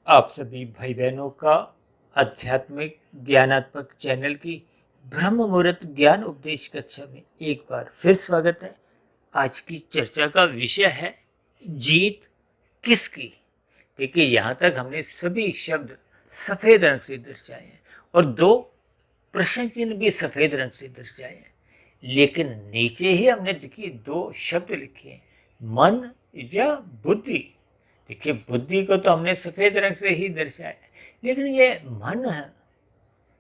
आप सभी भाई बहनों का आध्यात्मिक ज्ञानात्मक चैनल की ब्रह्म मुहूर्त ज्ञान उपदेश कक्षा में एक बार फिर स्वागत है। आज की चर्चा का विषय है जीत किसकी। देखिए, यहाँ तक हमने सभी शब्द सफेद रंग से दर्शाए हैं और दो प्रश्न चिन्ह भी सफेद रंग से दर्शाए हैं, लेकिन नीचे ही हमने देखिए दो शब्द लिखे हैं, मन या बुद्धि। देखिए, बुद्धि को तो हमने सफेद रंग से ही दर्शाया है, लेकिन ये मन है,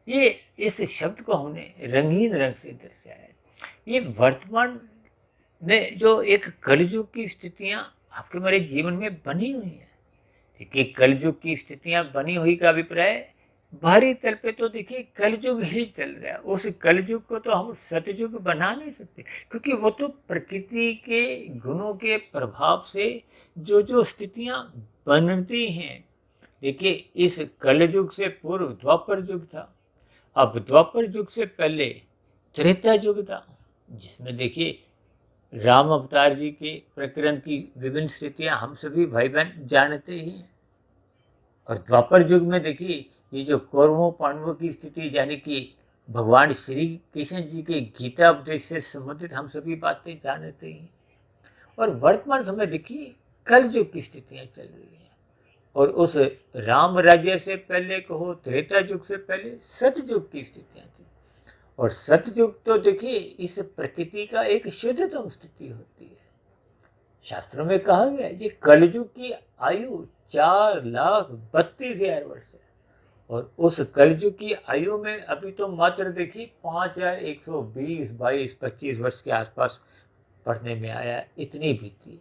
ये इस शब्द को हमने रंगीन रंग से दर्शाया है। ये वर्तमान में जो एक कलयुग की स्थितियां आपके हमारे जीवन में बनी हुई हैं। देखिए, कलयुग की स्थितियां बनी हुई का अभिप्राय बाहरी तल पे तो देखिए कलयुग ही चल रहा है। उस कलयुग को तो हम सतयुग बना नहीं सकते, क्योंकि वो तो प्रकृति के गुणों के प्रभाव से जो जो स्थितियां बनती हैं। देखिए, इस कलयुग से पूर्व द्वापर युग था। अब द्वापर युग से पहले त्रेता युग था, जिसमें देखिए राम अवतार जी के प्रकरण की विभिन्न स्थितियां हम सभी भाई बहन जानते ही हैं। और द्वापर युग में देखिए ये जो कौरवों पांडवों की स्थिति, यानी कि भगवान श्री कृष्ण जी के गीता उपदेश से संबंधित हम सभी बातें जानते हैं। और वर्तमान समय देखिए कल युग की स्थितियां चल रही हैं। और उस राम राज्य से पहले कहो, त्रेता युग से पहले सतयुग की स्थितियां थी। और सतयुग तो देखिए इस प्रकृति का एक शुद्धतम स्थिति होती है। शास्त्रों में कहा गया है ये कलयुग की आयु 4,32,000 वर्ष है। और उस कलयुग की आयु में अभी तो मात्र देखिए 5,120, 22, 25 वर्ष के आसपास पढ़ने में आया है, इतनी बीती।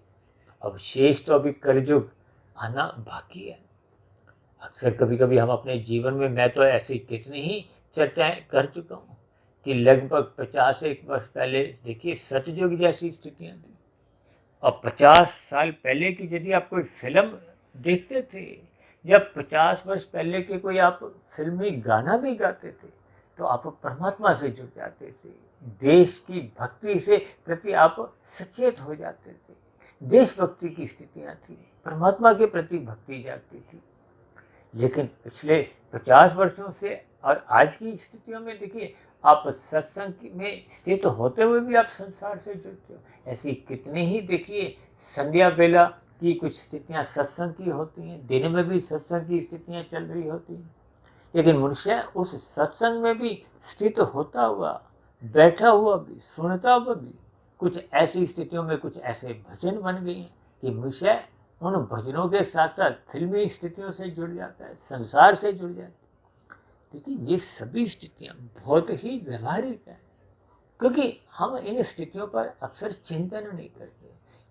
अब शेष तो अभी कलयुग आना बाकी है। अक्सर कभी कभी हम अपने जीवन में, मैं तो ऐसी कितनी ही चर्चाएं कर चुका हूँ कि लगभग 51 वर्ष पहले देखिए सतयुग जैसी स्थितियां थी। अब 50 साल पहले की यदि आप कोई फिल्म देखते थे, या 50 वर्ष पहले के कोई आप फिल्मी गाना भी गाते थे, तो आप परमात्मा से जुड़ जाते थे। देश की भक्ति से प्रति आप सचेत हो जाते थे। देशभक्ति की स्थितियां थी, परमात्मा के प्रति भक्ति जागती थी। लेकिन पिछले 50 वर्षों से और आज की स्थितियों में देखिए, आप सत्संग में स्थित होते हुए भी आप संसार से जुड़ते हो। ऐसी कितनी ही देखिए संध्या बेला की कुछ स्थितियां सत्संग की होती हैं, दिन में भी सत्संग की स्थितियां चल रही होती हैं। लेकिन मनुष्य उस सत्संग में भी स्थित होता हुआ, बैठा हुआ भी, सुनता हुआ भी, कुछ ऐसी स्थितियों में कुछ ऐसे भजन बन गए हैं कि मनुष्य उन भजनों के साथ साथ फिल्मी स्थितियों से जुड़ जाता है, संसार से जुड़ जाता है। देखिए, ये सभी स्थितियां बहुत ही व्यवहारिक हैं, क्योंकि हम इन स्थितियों पर अक्सर चिंतन नहीं करते।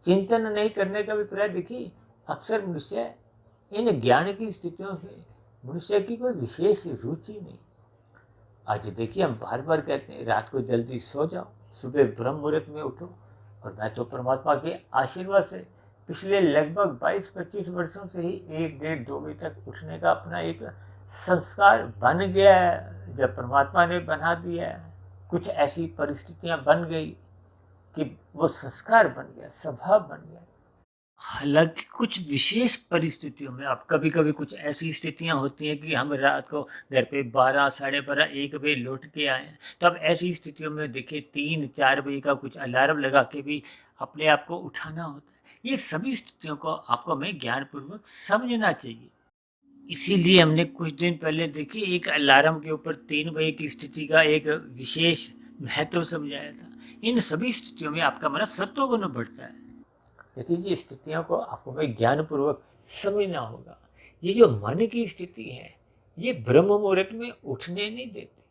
चिंतन नहीं करने का अभिप्राय देखिए, अक्सर मनुष्य इन ज्ञान की स्थितियों से मनुष्य की कोई विशेष रुचि नहीं। आज देखिए हम बार बार कहते हैं रात को जल्दी सो जाओ, सुबह ब्रह्म मुहूर्त में उठो। और मैं तो परमात्मा के आशीर्वाद से पिछले लगभग 22-25 वर्षों से ही 1, 1:30, 2 बजे तक उठने का अपना एक संस्कार बन गया है। जब परमात्मा ने बना दिया है, कुछ ऐसी परिस्थितियां बन गई कि वो संस्कार बन गया, स्वभाव बन गया। हालांकि कुछ विशेष परिस्थितियों में आप कभी कभी कुछ ऐसी स्थितियां होती हैं कि हम रात को घर पे 12, 12:30, 1 बजे लौट के आए हैं। तब ऐसी स्थितियों में देखिए 3-4 बजे का कुछ अलार्म लगा के भी अपने आप को उठाना होता है। ये सभी स्थितियों को आपको हमें ज्ञानपूर्वक समझना चाहिए। इसीलिए हमने कुछ दिन पहले देखिए एक अलार्म के ऊपर 3 बजे की स्थिति का एक विशेष महत्व समझाया था। इन सभी स्थितियों में आपका मन सत्वगुण बढ़ता है। देखिए, ये स्थितियों को आपको हमें ज्ञानपूर्वक समझना होगा। ये जो मन की स्थिति है, ये ब्रह्म मुहूर्त में उठने नहीं देती।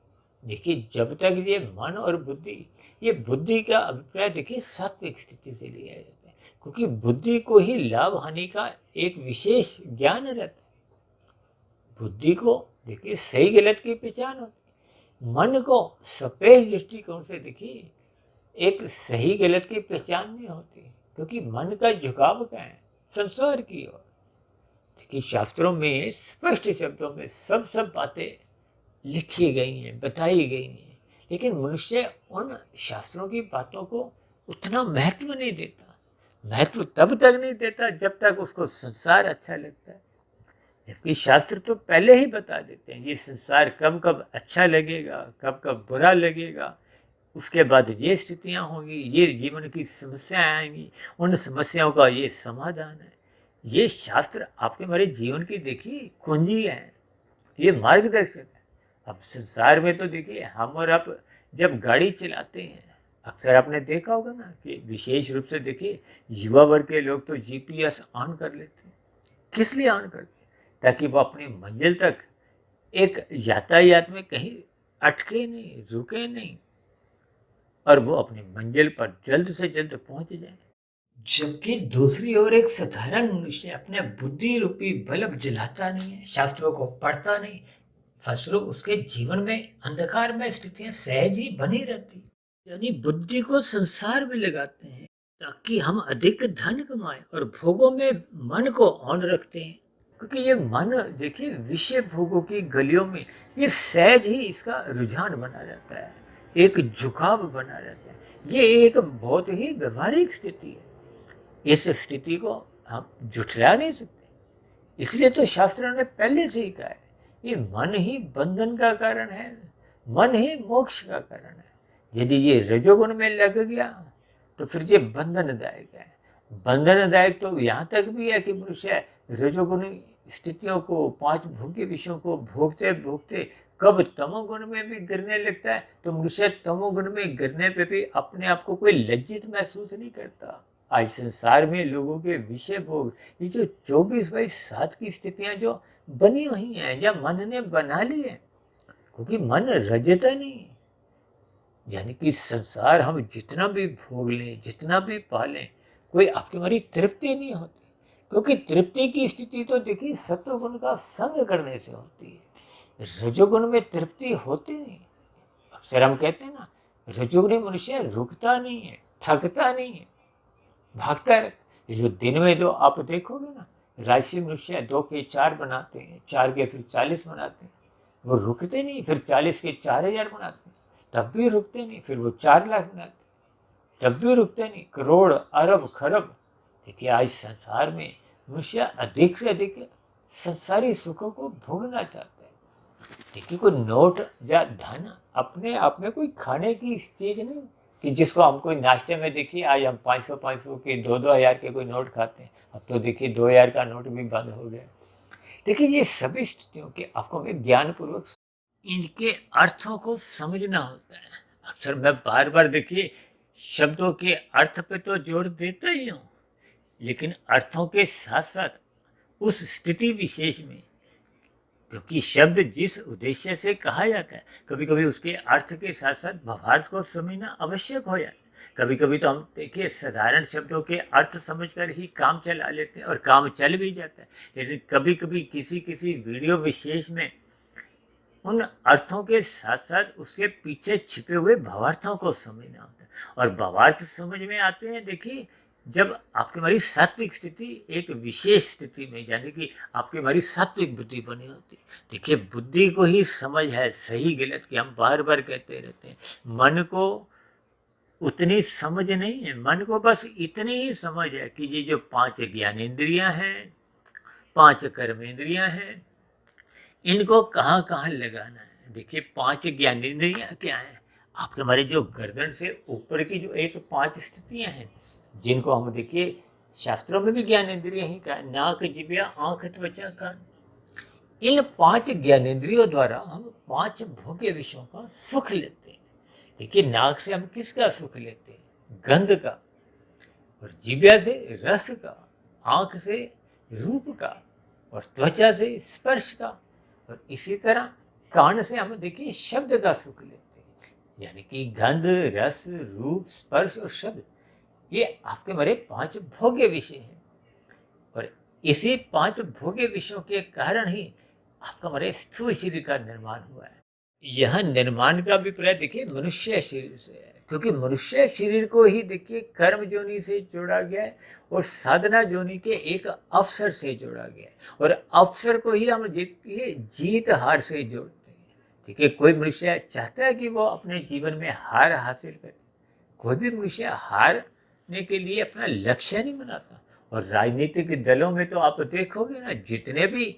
देखिए, जब तक ये मन और बुद्धि, ये बुद्धि का अभिप्राय देखिए सात्विक स्थिति से लिया जाता है, क्योंकि बुद्धि को ही लाभ हानि का एक विशेष ज्ञान रहता है। बुद्धि को देखिए सही गलत की पहचान होती है। मन को सपेश दृष्टिकोण से देखिए एक सही गलत की पहचान नहीं होती, क्योंकि मन का झुकाव क्या है, संसार की ओर। देखिए, शास्त्रों में स्पष्ट शब्दों में सब बातें लिखी गई हैं, बताई गई हैं, लेकिन मनुष्य उन शास्त्रों की बातों को उतना महत्व नहीं देता। महत्व तब तक नहीं देता जब तक उसको संसार अच्छा लगता है। जबकि शास्त्र तो पहले ही बता देते हैं ये संसार कब कब अच्छा लगेगा, कब कब बुरा लगेगा, उसके बाद ये स्थितियाँ होंगी, ये जीवन की समस्याएं आएंगी, उन समस्याओं का ये समाधान है। ये शास्त्र आपके हमारे जीवन की देखिए कुंजी है, ये मार्गदर्शक है। अब संसार में तो देखिए हम और आप जब गाड़ी चलाते हैं, अक्सर आपने देखा होगा ना कि विशेष रूप से देखिए युवा वर्ग के लोग तो जीपीएस ऑन कर लेते हैं। किस लिए ऑन करते हैं? ताकि वो अपनी मंजिल तक एक यातायात में कहीं अटके नहीं, रुके नहीं, और वो अपनी मंजिल पर जल्द से जल्द पहुंच जाए। जबकि दूसरी ओर एक साधारण मनुष्य अपने बुद्धि रूपी बल्ब जलाता नहीं है, शास्त्रों को पढ़ता नहीं, फलस्वरूप उसके जीवन में अंधकार में स्थितियां सहज ही बनी रहती। यानी बुद्धि को संसार में लगाते हैं ताकि हम अधिक धन कमाएं, और भोगों में मन को ऑन रखते हैं, क्योंकि ये मन देखिए विषय भोगों की गलियों में ये सहज ही इसका रुझान बना रहता है, एक झुकाव बना रहता है। ये एक बहुत ही व्यवहारिक स्थिति है, इस स्थिति को हम झुठला नहीं सकते। इसलिए तो शास्त्रों ने पहले से ही कहा है ये मन ही बंधन का कारण है, मन ही मोक्ष का कारण है। यदि ये रजोगुण में लग गया तो फिर ये बंधनदायक है। बंधनदायक तो यहाँ तक भी है कि मनुष्य रजोगुण स्थितियों को, पांच भोग्य विषयों को भोगते भोगते कब तमोगुण में भी गिरने लगता है, तो मनुष्य तमोगुण में गिरने पे भी अपने आप को कोई लज्जित महसूस नहीं करता। आज संसार में लोगों के विषय भोग, ये जो 24/7 की स्थितियां जो बनी हुई हैं या मन ने बना ली है, क्योंकि मन रजता नहीं है। यानी कि संसार हम जितना भी भोग लें, जितना भी पालें, कोई आपकी हमारी तृप्ति नहीं होती, क्योंकि तृप्ति की स्थिति तो देखिए सत्वगुण का संग करने से होती है। रजोगुण में तृप्ति होती नहीं। अक्सर हम कहते हैं ना, रजोगुणी मनुष्य रुकता नहीं है, थकता नहीं है, भागता रहता। ये जो दिन में जो आप देखोगे ना, राशि मनुष्य 2 के 4 बनाते हैं, 4 के फिर 40 बनाते हैं, वो रुकते नहीं, फिर 40 के 4000 बनाते हैं, तब भी रुकते नहीं, फिर वो 4 लाख बनाते हैं, तब भी रुकते नहीं, करोड़ अरब खरब। देखिए आज संसार में मनुष्य अधिक से अधिक संसारी सुखों को भोगना चाहता है। देखिए कोई नोट या धन अपने आप में कोई खाने की चीज नहीं कि जिसको हम कोई नाश्ते में देखिए आज हम 500 के 2-2 हज़ार के कोई नोट खाते हैं। अब तो देखिए 2 हज़ार का नोट भी बंद हो गया। देखिए ये सभी स्थितियों के आपको हमें ज्ञानपूर्वक इनके अर्थों को समझना होता है। अक्सर मैं बार बार देखिए शब्दों के अर्थ पे तो जोर देता ही हूँ, लेकिन अर्थों के साथ साथ उस स्थिति विशेष में, क्योंकि शब्द जिस उद्देश्य से कहा जाता है, कभी कभी उसके अर्थ के साथ साथ भावार्थ को समझना आवश्यक हो जाता है। कभी कभी तो हम देखिए साधारण शब्दों के अर्थ समझकर ही काम चला लेते हैं और काम चल भी जाता है, लेकिन कभी कभी किसी किसी वीडियो विशेष में उन अर्थों के साथ साथ उसके पीछे छिपे हुए भावार्थों को समझना होता है। और भावार्थ समझ में आते हैं देखिए जब आपकी हमारी सात्विक स्थिति एक विशेष स्थिति में, यानी कि आपकी हमारी सात्विक बुद्धि बनी होती है। देखिए बुद्धि को ही समझ है सही गलत की, हम बार बार कहते रहते हैं। मन को उतनी समझ नहीं है, मन को बस इतनी ही समझ है कि ये जो 5 ज्ञानेंद्रियां हैं, 5 कर्मेंद्रियां हैं, इनको कहाँ कहाँ लगाना है। देखिए 5 ज्ञानेंद्रियां क्या है, आपके हमारे जो गर्दन से ऊपर की जो एक 5 स्थितियां हैं, जिनको हम देखिए शास्त्रों में भी ज्ञानेंद्रिय ही कहा, नाक जिभ्या आंख त्वचा कान। इन 5 ज्ञानेंद्रियों द्वारा हम 5 भोग्य विषयों का सुख लेते हैं। देखिए नाक से हम किसका सुख लेते हैं, गंध का, और जिभ्या से रस का, आंख से रूप का, और त्वचा से स्पर्श का, और इसी तरह कान से हम देखिए शब्द का सुख लेते हैं। यानी कि गंध, रस, रूप, स्पर्श और शब्द, ये आपके हमारे 5 भोग्य विषय हैं। और इसी 5 भोग्य विषयों के कारण ही आपका हमारे स्थूल शरीर का निर्माण हुआ है। यह निर्माण का अभिप्राय देखिए मनुष्य शरीर से है, क्योंकि मनुष्य शरीर को ही देखिए कर्म जोनि से जोड़ा गया है और साधना जोनि के एक अवसर से जोड़ा गया है, और अवसर को ही हम देखिए जीत हार से जोड़ते हैं। देखिए कोई मनुष्य चाहता है कि वो अपने जीवन में हार हासिल करे, कोई भी मनुष्य हारने के लिए अपना लक्ष्य नहीं बनाता। और राजनीतिक दलों में तो आप देखोगे ना, जितने भी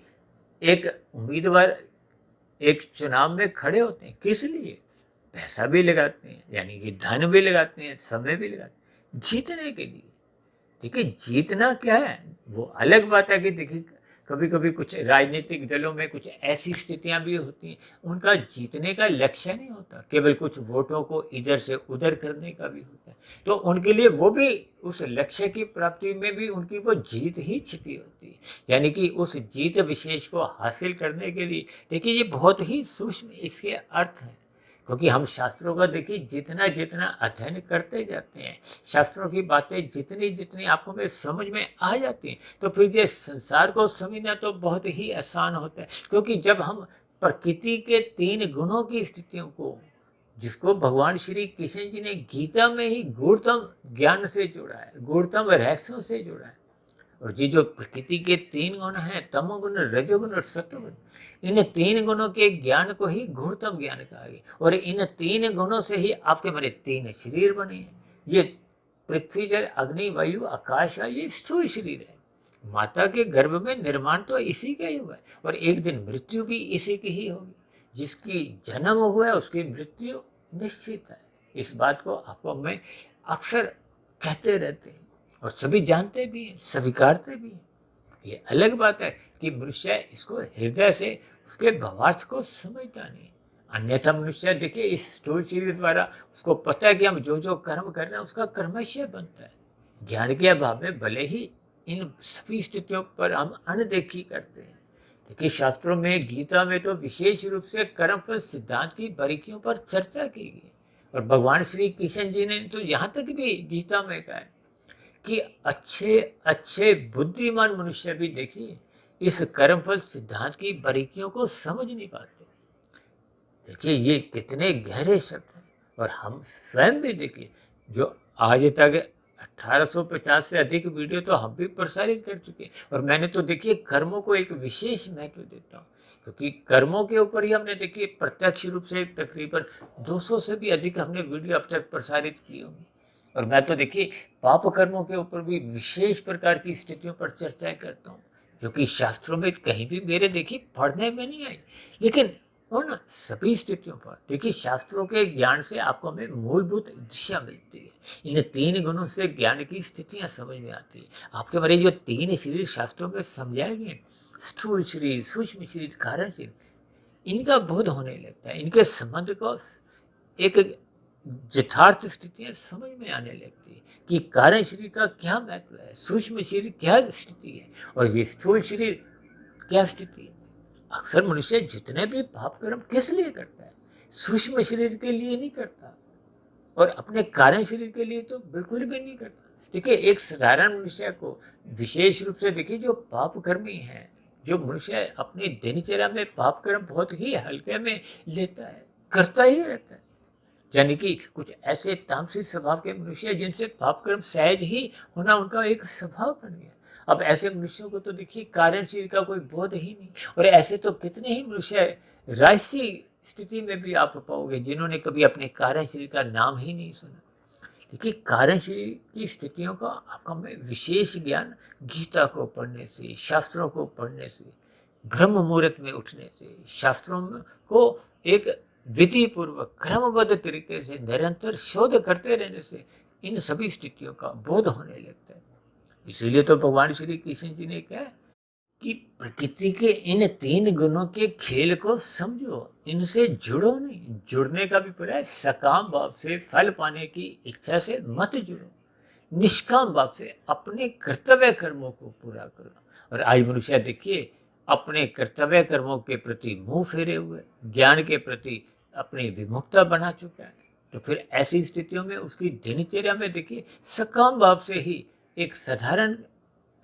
एक उम्मीदवार एक चुनाव में खड़े होते हैं, किस लिए? पैसा भी लगाते हैं, यानी कि धन भी लगाते हैं, समय भी लगाते हैं, जीतने के लिए। देखिए, जीतना क्या है, वो अलग बात है कि देखिए कभी कभी कुछ राजनीतिक दलों में कुछ ऐसी स्थितियां भी होती हैं, उनका जीतने का लक्ष्य नहीं होता, केवल कुछ वोटों को इधर से उधर करने का भी होता है। तो उनके लिए वो भी उस लक्ष्य की प्राप्ति में भी उनकी वो जीत ही छिपी होती है, यानी कि उस जीत विशेष को हासिल करने के लिए देखिए ये बहुत ही सूक्ष्म इसके अर्थ हैं। क्योंकि हम शास्त्रों का देखिए जितना जितना अध्ययन करते जाते हैं, शास्त्रों की बातें जितनी जितनी आपको में समझ में आ जाती हैं, तो फिर ये संसार को समझना तो बहुत ही आसान होता है। क्योंकि जब हम प्रकृति के 3 गुणों की स्थितियों को, जिसको भगवान श्री कृष्ण जी ने गीता में ही गूढ़तम ज्ञान से जोड़ा है, गूढ़तम रहस्यों से जोड़ा है, और ये जो प्रकृति के 3 गुण हैं, तमोगुण, रजोगुण और सत्वगुण, इन 3 गुणों के ज्ञान को ही गूढ़तम ज्ञान कहा गया। और इन 3 गुणों से ही आपके मेरे 3 शरीर बने हैं। ये पृथ्वी, जल, अग्नि, वायु, आकाश का ये स्थूल शरीर है। माता के गर्भ में निर्माण तो इसी का ही हुआ है, और एक दिन मृत्यु भी इसी की ही होगी। जिसकी जन्म हुआ है उसकी मृत्यु निश्चित है। इस बात को आपको मैं अक्सर कहते रहते हैं, और सभी जानते भी हैं, स्वीकारते भी हैं। ये अलग बात है कि मनुष्य इसको हृदय से उसके भावार्थ को समझता नहीं। अन्यथा मनुष्य देखिए इस स्थूल शरीर द्वारा उसको पता है कि हम जो जो कर्म कर रहे हैं उसका कर्मशय बनता है। ज्ञान के अभाव में भले ही इन सभी स्थितियों पर हम अनदेखी करते हैं। देखिए, शास्त्रों में, गीता में तो विशेष रूप से कर्म फल सिद्धांत की बारीकियों पर चर्चा की गई। और भगवान श्री कृष्ण जी ने तो यहाँ तक भी गीता में कहा है कि अच्छे अच्छे बुद्धिमान मनुष्य भी देखिए इस कर्मफल सिद्धांत की बारीकियों को समझ नहीं पाते। देखिए ये कितने गहरे शब्द हैं। और हम स्वयं भी देखिए, जो आज तक 1850 से अधिक वीडियो तो हम भी प्रसारित कर चुके हैं, और मैंने तो देखिए कर्मों को एक विशेष महत्व देता हूँ, क्योंकि कर्मों के ऊपर ही हमने देखिए प्रत्यक्ष रूप से तकरीबन 200 से भी अधिक हमने वीडियो अब तक प्रसारित किए होंगे। और मैं तो देखिए पाप कर्मों के ऊपर भी विशेष प्रकार की स्थितियों पर चर्चाएं करता हूँ, जो कि शास्त्रों में कहीं भी मेरे देखिए पढ़ने में नहीं आई। लेकिन उन सभी स्थितियों पर देखिए शास्त्रों के ज्ञान से आपको हमें मूलभूत दिशा मिलती है। इन 3 गुणों से ज्ञान की स्थितियां समझ में आती है। आपके बारे जो 3 शरीर शास्त्रों में समझाए गए, स्थूल शरीर, सूक्ष्म शरीर, कारण शरीर, इनका बोध होने लगता है। इनके संबंध को एक यथार्थ स्थितियां समझ में आने लगती है कि कारण शरीर का क्या महत्व है, सूक्ष्म शरीर क्या स्थिति है, और ये स्थूल शरीर क्या स्थिति है। अक्सर मनुष्य जितने भी पाप कर्म किस लिए करता है? सूक्ष्म शरीर के लिए नहीं करता, और अपने कारण शरीर के लिए तो बिल्कुल भी नहीं करता। देखिए, एक साधारण मनुष्य को विशेष रूप से देखिए जो पाप कर्मी है, जो मनुष्य अपनी दिनचर्या में पाप कर्म बहुत ही हल्के में लेता है, करता ही रहता है, यानी कि कुछ ऐसे तामसिक स्वभाव के मनुष्य जिनसे पाप कर्म सहज ही होना उनका एक स्वभाव बन गया। अब ऐसे मनुष्यों को तो देखिए कारण शरीर का कोई बोध ही नहीं। और ऐसे तो कितने ही मनुष्य राजसी स्थिति में भी आप पाओगे जिन्होंने कभी अपने कारण शरीर का नाम ही नहीं सुना। देखिए, कारण शरीर की स्थितियों का आपका में विशेष ज्ञान गीता को पढ़ने से, शास्त्रों को पढ़ने से, ब्रह्म मुहूर्त में उठने से, शास्त्रों को एक विधि पूर्वक क्रमबद्ध तरीके से निरंतर शोध करते रहने से इन सभी स्थितियों का बोध होने लगता है। इसीलिए तो भगवान श्री कृष्ण जी ने कहा कि प्रकृति के इन 3 गुणों के खेल को समझो, इनसे जुड़ो नहीं। जुड़ने का भी पड़ा है, सकाम भाव से फल पाने की इच्छा से मत जुड़ो, निष्काम भाव से अपने कर्तव्य कर्मों को पूरा करो। और आज मनुष्य देखिए अपने कर्तव्य कर्मों के प्रति मुंह फेरे हुए, ज्ञान के प्रति अपनी विमुखता बना चुका है। तो फिर ऐसी स्थितियों में उसकी दिनचर्या में देखिए सकाम भाव से ही एक साधारण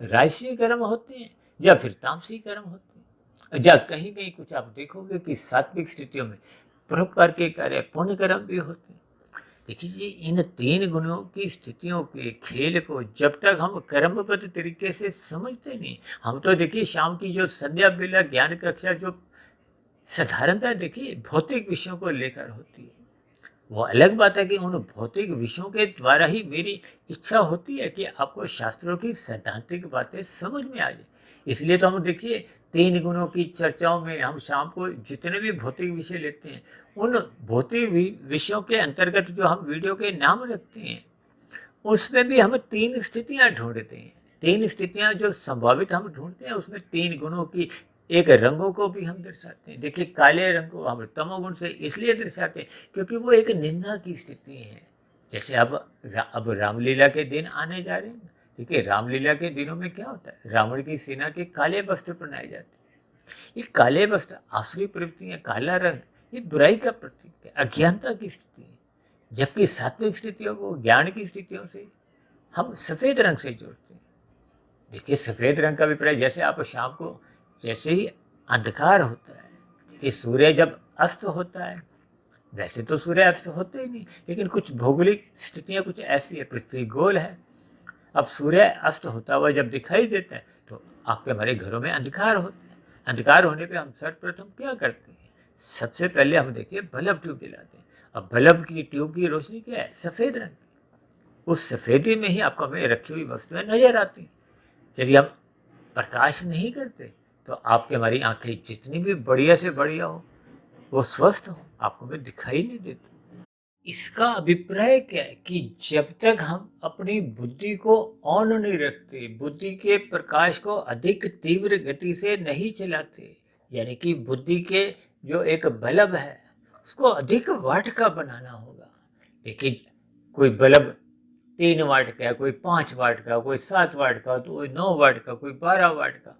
राजसी कर्म होते हैं या फिर तामसी कर्म होते हैं, या कहीं कहीं कुछ आप देखोगे कि सात्विक स्थितियों में परोपकार के कार्य पुण्य कर्म भी होते हैं। देखिए, इन 3 गुणों की स्थितियों के खेल को जब तक हम कर्मबद्ध तरीके से समझते नहीं, हम तो देखिए शाम की जो संध्या बेला ज्ञान कक्षा जो साधारणतः देखिए भौतिक विषयों को लेकर होती है, वो अलग बात है कि उन भौतिक विषयों के द्वारा ही मेरी इच्छा होती है कि आपको शास्त्रों की सैद्धांतिक बातें समझ में आ जाए। इसलिए तो हम देखिए तीन गुणों की चर्चाओं में हम शाम को जितने भी भौतिक विषय लेते हैं, उन भौतिक विषयों के अंतर्गत जो हम वीडियो के नाम रखते हैं, उसमें भी हम तीन स्थितियां ढूंढते हैं। तीन स्थितियां जो संभावित हम ढूंढते हैं, उसमें तीन गुणों की, एक रंगों को भी हम दर्शाते हैं। देखिए, काले रंग को हम तमोगुण से इसलिए दर्शाते हैं क्योंकि वो एक निंदा की स्थिति है। जैसे अब रामलीला के दिन आने जा रहे हैं। देखिए, रामलीला के दिनों में क्या होता है, रावण की सेना के काले वस्त्र पहनाए जाते हैं। ये काले वस्त्र आसुरी प्रवृत्ति है, काला रंग ये बुराई का प्रतीक है, अज्ञानता की स्थिति है। जबकि सात्विक स्थितियों को, ज्ञान की स्थितियों से हम सफ़ेद रंग से जोड़ते हैं। देखिए, सफ़ेद रंग का अभिप्राय, जैसे आप शाम को जैसे ही अंधकार होता है, देखिए सूर्य जब अस्त होता है, वैसे तो सूर्य अस्त होते ही नहीं, लेकिन कुछ भौगोलिक स्थितियाँ कुछ ऐसी है, पृथ्वी गोल है। अब सूर्य अस्त होता हुआ जब दिखाई देता है तो आपके हमारे घरों में अंधकार होता है। अंधकार होने पे हम सर्वप्रथम क्या करते हैं, सबसे पहले हम देखिए बल्ब ट्यूब जलाते हैं। अब बल्ब की ट्यूब की रोशनी क्या है, सफ़ेद रंग की। उस सफ़ेदी में ही आपको हमें रखी हुई वस्तुएं नजर आती हैं। यदि हम प्रकाश नहीं करते तो आपकी हमारी आंखें जितनी भी बढ़िया से बढ़िया हो, वो स्वस्थ हो, आपको हमें दिखाई नहीं देती। इसका अभिप्राय क्या है कि जब तक हम अपनी बुद्धि को ऑन नहीं रखते, बुद्धि के प्रकाश को अधिक तीव्र गति से नहीं चलाते, यानी कि बुद्धि के जो एक बल्ब है उसको अधिक वाट का बनाना होगा। देखिए, कोई बल्ब 3 वाट का है, कोई 5 वाट का, कोई 7 वाट का, तो कोई 9 वाट का, कोई 12 वाट का।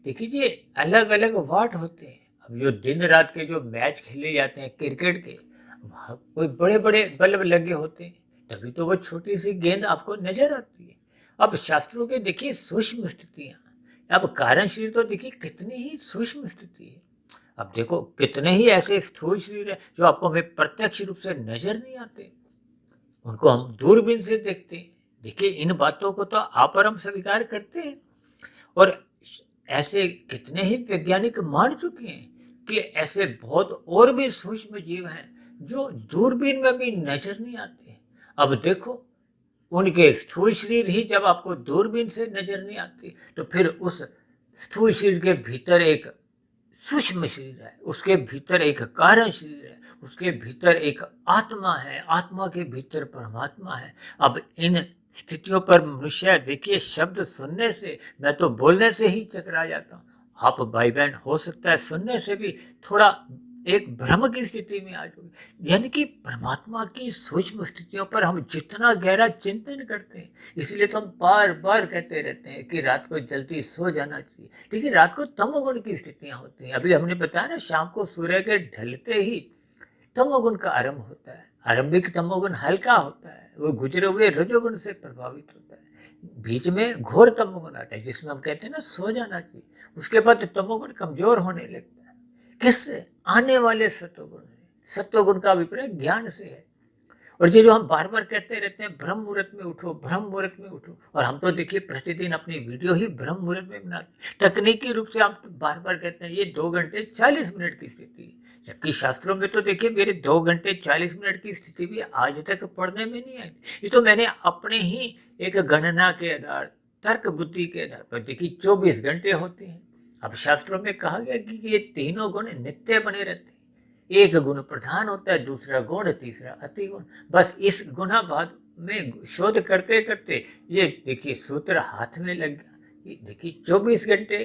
देखिए, ये अलग अलग वाट होते हैं। अब जो दिन रात के जो मैच खेले जाते हैं क्रिकेट के, वहाँ कोई बड़े बड़े बल्ब लगे होते हैं, तभी तो वो छोटी सी गेंद आपको नजर आती है। अब शास्त्रों के देखिए सूक्ष्म स्थितियाँ, अब कारण शरीर तो देखिए कितनी ही सूक्ष्म स्थिति है। अब देखो, कितने ही ऐसे स्थूल शरीर है जो आपको हमें प्रत्यक्ष रूप से नजर नहीं आते, उनको हम दूरबीन से देखते हैं। देखिए, इन बातों को तो आप और हम स्वीकार करते हैं, और ऐसे कितने ही वैज्ञानिक मान चुके हैं कि ऐसे बहुत और भी सूक्ष्म जीव हैं जो दूरबीन में भी नजर नहीं आते। अब देखो, उनके स्थूल शरीर ही जब आपको दूरबीन से नजर नहीं आती, तो फिर उस स्थूल शरीर के भीतर एक सूक्ष्म शरीर है, उसके भीतर एक कारण शरीर है, उसके भीतर एक आत्मा है, आत्मा के भीतर परमात्मा है। अब इन स्थितियों पर मनुष्य देखिए, शब्द सुनने से, मैं तो बोलने से ही चकरा जाता हूँ। आप भाई बहन हो सकता है सुनने से भी थोड़ा एक भ्रम की स्थिति में आ जाओगे। यानी कि परमात्मा की सूक्ष्म स्थितियों पर हम जितना गहरा चिंतन करते हैं, इसलिए तो हम बार बार कहते रहते हैं कि रात को जल्दी सो जाना चाहिए। लेकिन रात को तमोगुण की स्थितियां होती हैं। अभी हमने बताया ना, शाम को सूर्य के ढलते ही तमोगुण का आरंभ होता है। आरंभिक तमोगुण हल्का होता है, वो गुजरे हुए रजोगुण से प्रभावित होता है। बीच में घोर तमोगुण आता है, जिसमें हम कहते हैं ना सो जाना चाहिए। उसके बाद तमोगुण कमजोर होने लगता है। किससे? आने वाले सत्वगुण से। सत्वगुण का अभिप्राय ज्ञान से है। और ये जो हम बार बार कहते रहते हैं, ब्रह्म मुहूर्त में उठो, ब्रह्म मुहूर्त में उठो, और हम तो देखिए प्रतिदिन अपनी वीडियो ही ब्रह्म मुहूर्त में बनाते। तकनीकी रूप से हम बार बार कहते हैं ये 2 घंटे 40 मिनट की स्थिति है, जबकि शास्त्रों में तो देखिए मेरे 2 घंटे 40 मिनट की स्थिति भी आज तक पढ़ने में नहीं आई। ये तो मैंने अपने ही एक गणना के आधार, तर्क बुद्धि के आधार पर देखिए 24 घंटे होते हैं। अब शास्त्रों में कहा गया कि ये तीनों गुण नित्य बने रहते हैं। एक गुण प्रधान होता है, दूसरा गुण, तीसरा अति गुण। बस इस गुणाभाग में शोध करते करते ये देखिए सूत्र हाथ में लग गया। ये देखिए 24 घंटे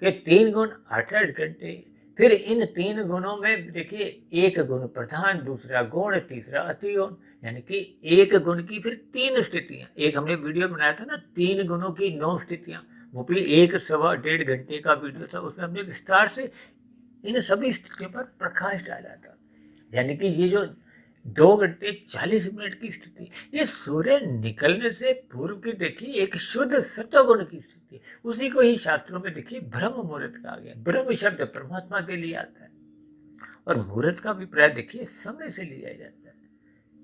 के 3 गुण, 8-8 घंटे। फिर इन 3 गुणों में देखिए एक गुण प्रधान, दूसरा गुण, तीसरा अति गुण। यानी कि एक गुण की फिर 3 स्थितियां। एक हमने वीडियो बनाया था ना, 3 गुणों की 9 स्थितियां, वो भी 1 सवा 1.5 घंटे का वीडियो था। उसमें हमने विस्तार से इन सभी स्थितियों पर प्रकाश डाला था। यानी कि ये जो 2 घंटे 40 मिनट की स्थिति, ये सूर्य निकलने से पूर्व की देखिए एक शुद्ध सत्वगुण की स्थिति। उसी को ही शास्त्रों में देखिए ब्रह्म मुहूर्त कहा गया। ब्रह्म शब्द परमात्मा के लिए आता है, और मुहूर्त का अभिप्राय देखिए समय से लिया जाता है,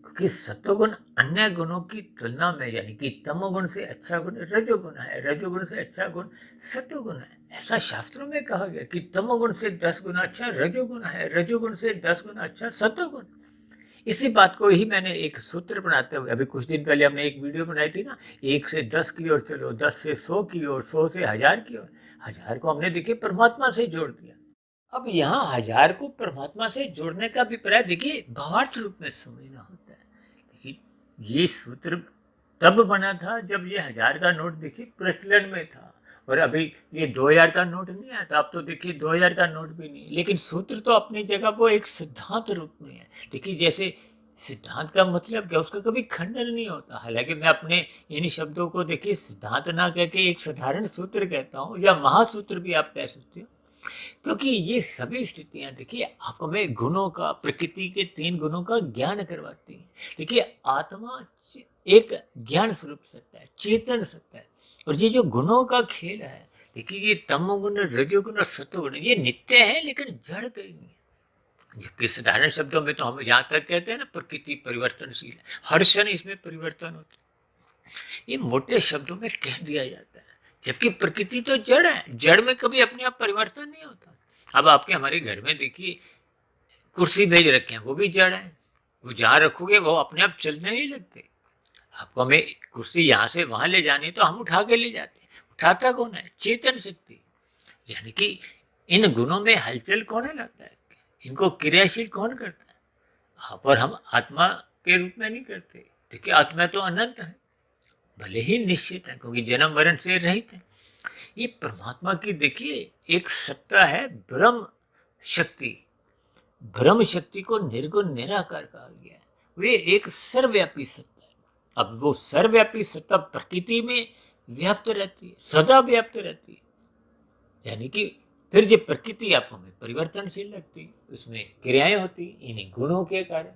क्योंकि सत्वगुण अन्य गुणों की तुलना में, यानी कि तमोगुण से अच्छा गुण रजोगुण है, रजोगुण से अच्छा गुण सत्वगुण है। ऐसा शास्त्रों में कहा गया कि तमोगुण से 10 गुना अच्छा रजोगुण है, रजोगुण से 10 गुना अच्छा सत्वगुण। इसी बात को ही मैंने एक सूत्र बनाते हुए, अभी कुछ दिन पहले हमने एक वीडियो बनाई थी ना, 1 से 10 की ओर चलो, 10 से 100 की ओर, 100 से 1000 की ओर। 1000 को हमने देखिए परमात्मा से जोड़ दिया। अब यहाँ 1000 को परमात्मा से जोड़ने का अभिप्राय देखिए भावार्थ रूप में समझना होता है। देखिए ये सूत्र तब बना था जब ये 1000 का नोट देखिए प्रचलन में था, और अभी ये 2000 का नोट नहीं आया था। अब तो देखिए 2000 का नोट भी नहीं, लेकिन सूत्र तो अपनी जगह वो एक सिद्धांत रूप में है। देखिए जैसे सिद्धांत का मतलब क्या, उसका कभी खंडन नहीं होता। हालांकि मैं अपने इन शब्दों को देखिए सिद्धांत ना कह के एक साधारण सूत्र कहता हूँ, या महासूत्र भी आप कह सकते हो, क्योंकि ये सभी स्थितियां देखिए आपको में गुणों का, प्रकृति के 3 गुणों का ज्ञान करवाती हैं। देखिए आत्मा एक ज्ञान स्वरूप सत्ता है, चेतन सत्ता है, और ये जो गुणों का खेल है, देखिए ये तमोगुण, रजोगुण और सतोगुण, ये नित्य है लेकिन जड़ कहीं नहीं है। जबकि साधारण शब्दों में तो हम यहाँ तक कहते हैं ना, प्रकृति परिवर्तनशील है, हर क्षण इसमें परिवर्तन होता है, ये मोटे शब्दों में कह दिया जाता है। जबकि प्रकृति तो जड़ है, जड़ में कभी अपने आप परिवर्तन नहीं होता। अब आपके हमारे घर में देखिए कुर्सी भेज रखे हैं, वो भी जड़ है, वो जहाँ रखोगे वो अपने आप चलने नहीं लगते। आपको हमें कुर्सी यहाँ से वहां ले जानी तो हम उठा के ले जाते हैं, उठाता कौन है, चेतन शक्ति। यानी कि इन गुणों में हलचल कौन लाता है, इनको क्रियाशील कौन करता है, आप और हम आत्मा के रूप में नहीं करते। देखिए आत्मा तो अनंत है, भले ही निश्चित है, क्योंकि जन्म मरण से रहित है। ये परमात्मा की देखिए एक सत्ता है, ब्रह्म शक्ति। ब्रह्म शक्ति को निर्गुण निराकार कहा गया है, वे एक सर्वव्यापी सत्ता है। अब वो सर्वव्यापी सत्ता प्रकृति में व्याप्त रहती है, सदा व्याप्त रहती है। यानी कि फिर जो प्रकृति आपको में परिवर्तनशील लगती है, उसमें क्रियाएं होती इन्हीं गुणों के कारण।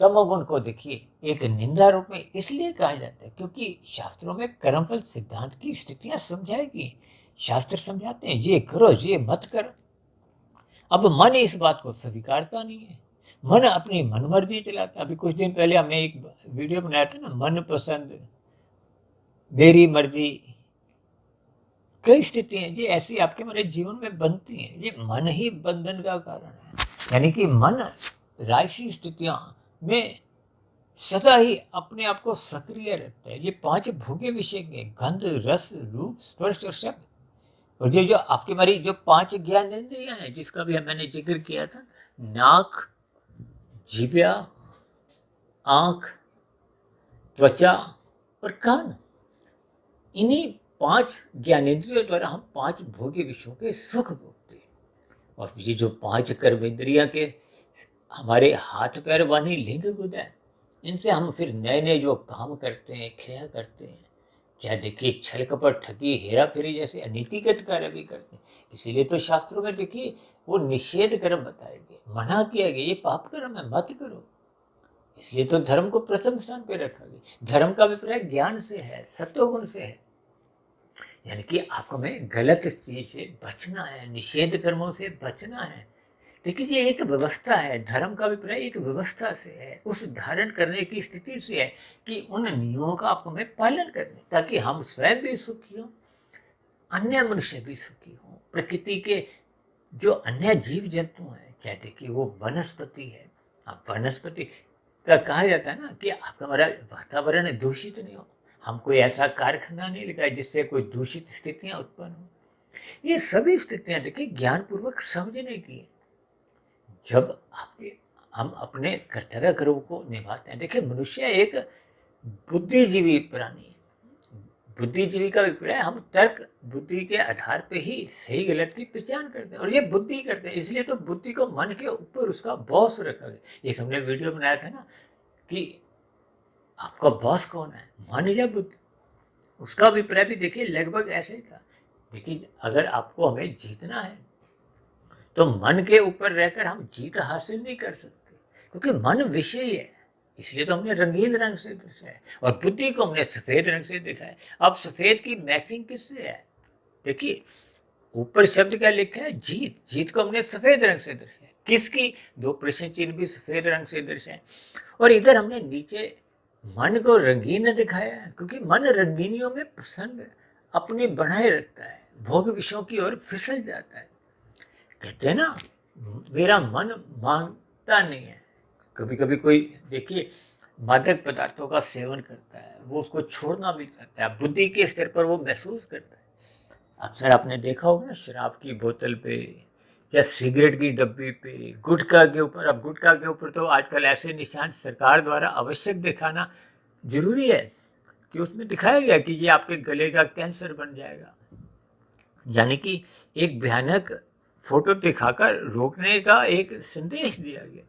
तमोगुण को देखिए एक निंदा रूप में इसलिए कहा जाता है क्योंकि शास्त्रों में कर्मफल सिद्धांत की स्थितियां समझाएगी। शास्त्र समझाते हैं ये करो, ये मत करो। अब मन इस बात को स्वीकारता नहीं है, मन अपनी मनमर्जी चलाता। अभी कुछ दिन पहले हमने एक वीडियो बनाया था ना, मन पसंद मेरी मर्जी। कई स्थितियां ये ऐसी आपके हमारे जीवन में बनती हैं, ये मन ही बंधन का कारण है। यानी कि मन राशि स्थितियां में सदा ही अपने आप को सक्रिय रखता है। ये 5 भोग्य विषय के गंध, रस, रूप, स्पर्श और शब्द, और ये जो आपकी हमारी जो 5 ज्ञानेंद्रियां हैं जिसका भी मैंने जिक्र किया था, नाक, जीभा, आंख, त्वचा और कान, इन्हीं 5 ज्ञानेंद्रियों द्वारा हम 5 भोग्य विषयों के सुख भोगते हैं। और ये जो 5 कर्मेंद्रियां के हमारे हाथ पैर वाणी लिंग गुद है, इनसे हम फिर नए नए जो काम करते हैं, क्रिया करते हैं, चाहे देखिए छल कपट, ठगी, हेरा फेरी जैसे अनीतिगत कार्य भी करते हैं। इसीलिए तो शास्त्रों में देखिए वो निषेध कर्म बताए गए, मना किया गया, ये पाप कर्म है, मत करो। इसलिए तो धर्म को प्रथम स्थान पे रखा गया। धर्म का अभिप्राय ज्ञान से है, सत्वगुण से है। यानी कि आपको में गलत चीज से बचना है, निषेध कर्मों से बचना है। देखिए ये एक व्यवस्था है, धर्म का अभिप्राय एक व्यवस्था से है, उस धारण करने की स्थिति से है कि उन नियमों का आपको में पालन करने, ताकि हम स्वयं भी सुखी हों, अन्य मनुष्य भी सुखी हों। प्रकृति के जो अन्य जीव जंतु हैं, चाहे देखिए वो वनस्पति है, अब वनस्पति का कहा जाता है ना कि आपका हमारा वातावरण दूषित नहीं हो, हम कोई ऐसा कारखाना नहीं लगाए जिससे कोई दूषित स्थितियां उत्पन्न हो। ये सभी स्थितियां देखिए ज्ञानपूर्वक समझने की है। जब आपके हम अपने कर्तव्य कर्मों को निभाते हैं। देखिए मनुष्य एक बुद्धिजीवी प्राणी है। बुद्धिजीवी का अभिप्राय हम तर्क बुद्धि के आधार पे ही सही गलत की पहचान करते हैं, और ये बुद्धि करते हैं। इसलिए तो बुद्धि को मन के ऊपर उसका बॉस रखा गया। एक हमने वीडियो बनाया था ना कि आपका बॉस कौन है, मन या बुद्धि। उसका अभिप्राय भी देखिए लगभग ऐसे ही था। देखिए अगर आपको हमें जीतना है तो मन के ऊपर रहकर हम जीत हासिल नहीं कर सकते, क्योंकि मन विषय है। इसलिए तो हमने रंगीन रंग से दर्शाया, और बुद्धि को हमने सफेद रंग से दिखाया। अब सफेद की मैचिंग किससे है, देखिए ऊपर शब्द क्या लिखा है, जीत। जीत को हमने सफेद रंग से दर्शाया, किसकी, 2 प्रश्न चिन्ह भी सफेद रंग से दर्शाए। और इधर हमने नीचे मन को रंगीन दिखाया है, क्योंकि मन रंगीनियों में पसंद अपनी बनाए रखता है, भोग विषयों की ओर फिसल जाता है। कहते हैं ना मेरा मन मांगता नहीं है, कभी कभी कोई देखिए मादक पदार्थों का सेवन करता है, वो उसको छोड़ना भी चाहता है, बुद्धि के स्तर पर वो महसूस करता है। अक्सर आपने देखा होगा ना, शराब की बोतल पे या सिगरेट की डब्बी पे, गुटखा के ऊपर। अब गुटखा के ऊपर तो आजकल ऐसे निशान सरकार द्वारा आवश्यक दिखाना जरूरी है कि उसमें दिखाया गया कि ये आपके गले का कैंसर बन जाएगा, यानी कि एक भयानक फोटो दिखाकर रोकने का एक संदेश दिया गया।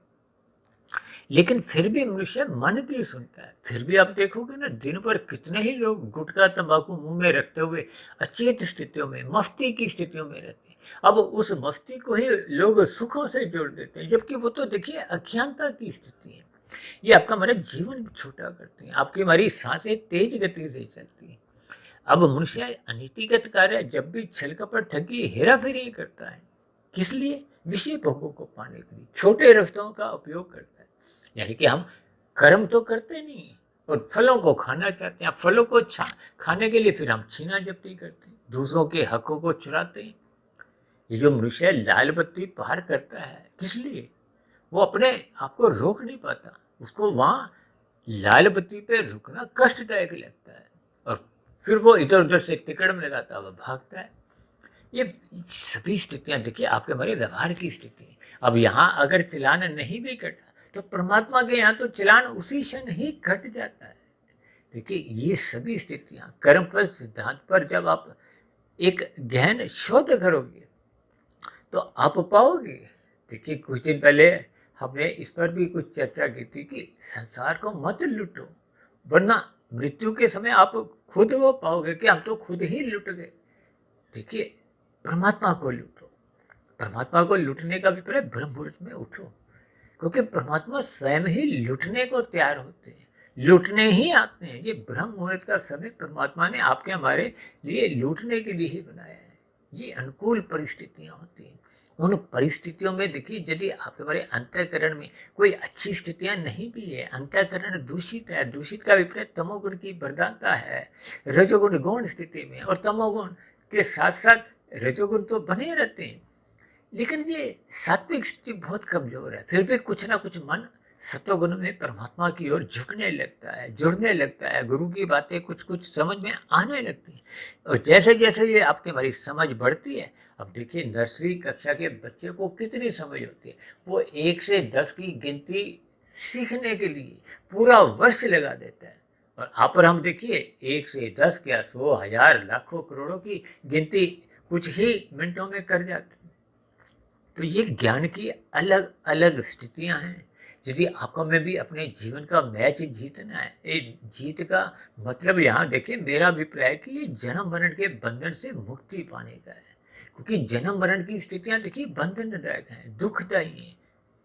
लेकिन फिर भी मनुष्य मन की सुनता है। फिर भी आप देखोगे ना, दिन भर कितने ही लोग गुटखा तंबाकू मुंह में रखते हुए अचेत स्थितियों में, मस्ती की स्थितियों में रहते हैं। अब उस मस्ती को ही लोग सुखों से जोड़ देते हैं, जबकि वो तो देखिए अज्ञानता की स्थिति है। ये आपका हमारा जीवन छोटा करते हैं, आपकी हमारी सांसें तेज गति से चलती हैं। अब मनुष्य अनीतिगत कार्य जब भी छल कपट ठगी हेरा फेरी करता है, किस लिए? विषय भोगों को पाने के लिए छोटे रास्तों का उपयोग करता है। यानी कि हम कर्म तो करते नहीं और फलों को खाना चाहते हैं। फलों को खाने के लिए फिर हम छीना झपटी करते हैं, दूसरों के हकों को चुराते हैं। ये जो मनुष्य लाल बत्ती पार करता है, किस लिए? वो अपने आप को रोक नहीं पाता, उसको वहाँ लाल बत्ती पे रुकना कष्टदायक लगता है और फिर वो इधर उधर से तिकड़म लगाता हुआ भागता है। ये सभी स्थितियां देखिए आपके हमारे व्यवहार की स्थिति है। अब यहाँ अगर चलान नहीं भी कटा तो परमात्मा के यहाँ तो चलान उसी क्षण ही कट जाता है। देखिए ये सभी स्थितियां कर्मफल सिद्धांत पर जब आप एक गहन शोध करोगे तो आप पाओगे। देखिए कुछ दिन पहले हमने इस पर भी कुछ चर्चा की थी कि संसार को मत लूटो, वरना मृत्यु के समय आप खुद वो पाओगे कि हम तो खुद ही लुट गए। देखिए परमात्मा को लूटो, परमात्मा को लूटने का अभिप्राय ब्रह्म मुहूर्त में उठो, क्योंकि परमात्मा स्वयं ही लूटने को तैयार होते हैं, लूटने ही आते हैं। ये ब्रह्म मुहूर्त का समय परमात्मा ने आपके हमारे लिए लूटने के लिए ही बनाया है। ये अनुकूल परिस्थितियां होती हैं। उन परिस्थितियों में देखिए यदि आपके हमारे अंतःकरण में कोई अच्छी स्थितियां नहीं भी है, अंतःकरण दूषित है, दूषित का अभिप्राय तमोगुण की प्रधानता है, रजोगुण गौण स्थिति में, और तमोगुण के साथ साथ रजोगुण तो बने रहते हैं, लेकिन ये सात्विक स्थिति बहुत कमजोर है। फिर भी कुछ ना कुछ मन सत्वगुण में परमात्मा की ओर झुकने लगता है, जुड़ने लगता है, गुरु की बातें कुछ कुछ समझ में आने लगती हैं। और जैसे जैसे ये आपकी हमारी समझ बढ़ती है, अब देखिए नर्सरी कक्षा के बच्चे को कितनी समझ होती है, वो 1 से 10 की गिनती सीखने के लिए पूरा वर्ष लगा देता है। और आप और हम देखिए 1 से 10 क्या 100 1000 लाखों करोड़ों की गिनती कुछ ही मिनटों में कर जाते हैं। तो ये ज्ञान की अलग अलग स्थितियां हैं। यदि आपको में भी अपने जीवन का मैच जीतना है, ये जीत का मतलब यहाँ देखिए मेरा अभिप्राय है कि ये जन्म मरण के बंधन से मुक्ति पाने का है, क्योंकि जन्म मरण की स्थितियां देखिए बंधनदायक हैं, दुखदायी हैं।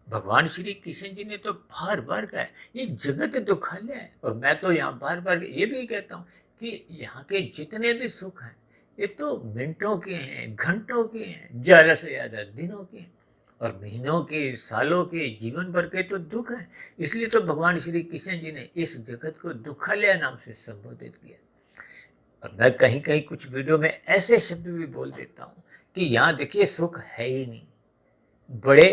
भगवान श्री कृष्ण जी ने तो बार बार कहा है ये जगत दुखालय है, और मैं तो यहाँ बार बार ये भी कहता हूँ कि यहाँ के जितने भी सुख हैं ये तो मिनटों के हैं, घंटों के हैं, ज़्यादा से ज़्यादा दिनों के हैं, और महीनों के, सालों के, जीवन भर के तो दुख है। इसलिए तो भगवान श्री कृष्ण जी ने इस जगत को दुखालय नाम से संबोधित किया। और मैं कहीं कहीं कुछ वीडियो में ऐसे शब्द भी बोल देता हूँ कि यहाँ देखिए सुख है ही नहीं। बड़े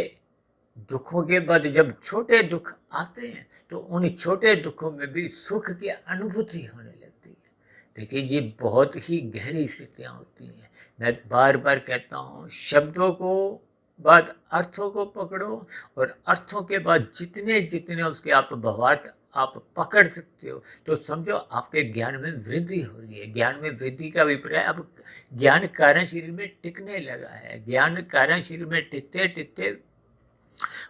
दुखों के बाद जब छोटे दुख आते हैं तो उन छोटे दुखों में भी सुख की अनुभूति होने लगती है। देखिए ये बहुत ही गहरी स्थितियाँ होती हैं। मैं बार बार कहता हूँ शब्दों को बाद अर्थों को पकड़ो, और अर्थों के बाद जितने जितने उसके आप भावार्थ आप पकड़ सकते हो तो समझो आपके ज्ञान में वृद्धि हो रही है। ज्ञान में वृद्धि का अभिप्राय अब ज्ञान कारण शरीर में टिकने लगा है। ज्ञान कारण शरीर में टिकते टिकते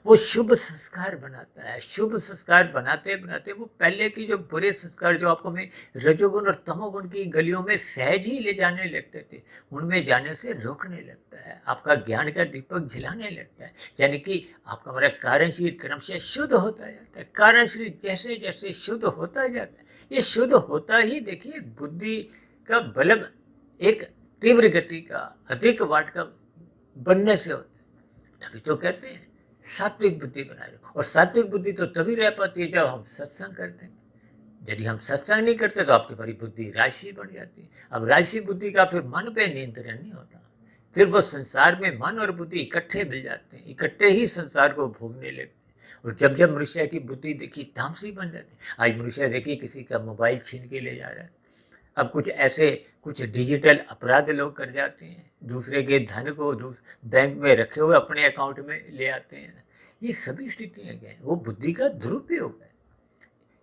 वो शुभ संस्कार बनाता है। शुभ संस्कार बनाते बनाते वो पहले की जो बुरे संस्कार जो आपको में रजोगुण और तमोगुण की गलियों में सहज ही ले जाने लगते थे, उनमें जाने से रोकने लगता है, आपका ज्ञान का दीपक जलाने लगता है। यानी कि आपका हमारा कारण शरीर क्रमशः शुद्ध होता जाता है। कारण शरीर जैसे जैसे शुद्ध होता जाता है, ये शुद्ध होता ही देखिए बुद्धि का बल एक तीव्र गति का, अधिक वाट का बनने से होता है। तभी तो कहते हैं सात्विक बुद्धि बनाए रखो। और सात्विक बुद्धि तो तभी रह पाती है जब हम सत्संग करते हैं। यदि हम सत्संग नहीं करते तो आपकी बड़ी बुद्धि राशि बन जाती है। अब राशि बुद्धि का फिर मन पे नियंत्रण नहीं होता, फिर वो संसार में मन और बुद्धि इकट्ठे मिल जाते हैं, इकट्ठे ही संसार को भोगने लगते हैं। और जब जब मनुष्य की बुद्धि देखी तामसी बन जाती। आज मनुष्य देखिए किसी का मोबाइल छीन के ले जा रहा है। अब कुछ डिजिटल अपराध लोग कर जाते हैं, दूसरे के धन को बैंक में रखे हुए अपने अकाउंट में ले आते हैं। ये सभी स्थितियाँ क्या है, वो बुद्धि का दुरुपयोग है,